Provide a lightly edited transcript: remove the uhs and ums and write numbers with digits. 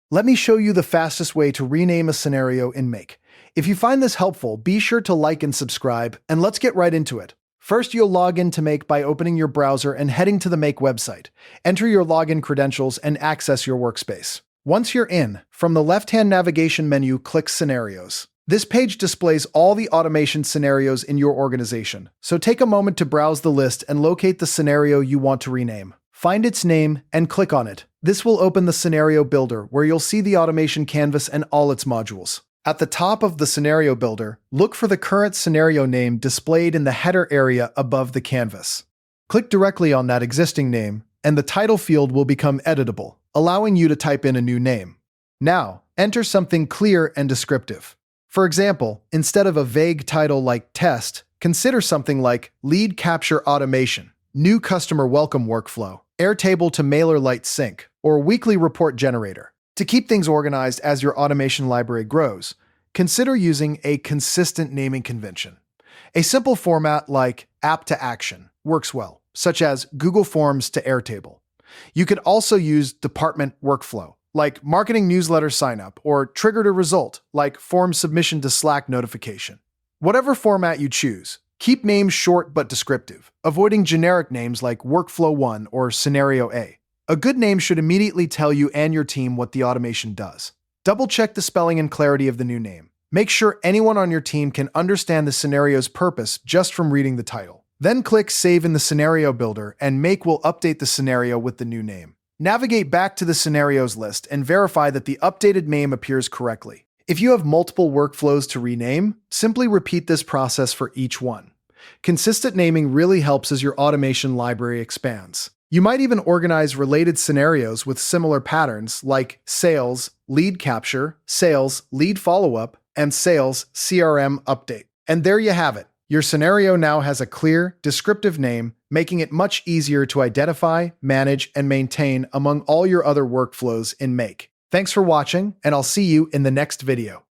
Let me show you the fastest way to rename a scenario in Make. If you find this helpful, be sure to like and subscribe, and let's get right into it. First, you'll log into Make by opening your browser and heading to the Make website. Enter your login credentials and access your workspace. Once you're in, from the left-hand navigation menu, click Scenarios. This page displays all the automation scenarios in your organization, so take a moment to browse the list and locate the scenario you want to rename. Find its name and click on it. This will open the Scenario Builder, where you'll see the automation canvas and all its modules. At the top of the Scenario Builder, look for the current scenario name displayed in the header area above the canvas. Click directly on that existing name, and the title field will become editable, allowing you to type in a new name. Now, enter something clear and descriptive. For example, instead of a vague title like Test, consider something like Lead Capture Automation, New Customer Welcome Workflow, Airtable to MailerLite Sync, or Weekly Report Generator. To keep things organized as your automation library grows, consider using a consistent naming convention. A simple format like App to Action works well, such as Google Forms to Airtable. You could also use Department Workflow, like Marketing Newsletter Signup, or Trigger to Result, like Form Submission to Slack Notification. Whatever format you choose, keep names short but descriptive, avoiding generic names like Workflow 1 or Scenario A. A good name should immediately tell you and your team what the automation does. Double-check the spelling and clarity of the new name. Make sure anyone on your team can understand the scenario's purpose just from reading the title. Then click Save in the Scenario Builder, and Make will update the scenario with the new name. Navigate back to the scenarios list and verify that the updated name appears correctly. If you have multiple workflows to rename, simply repeat this process for each one. Consistent naming really helps as your automation library expands. You might even organize related scenarios with similar patterns like Sales, Lead Capture, Sales, Lead Follow-up, and Sales, CRM Update. And there you have it. Your scenario now has a clear, descriptive name, making it much easier to identify, manage, and maintain among all your other workflows in Make. Thanks for watching, and I'll see you in the next video.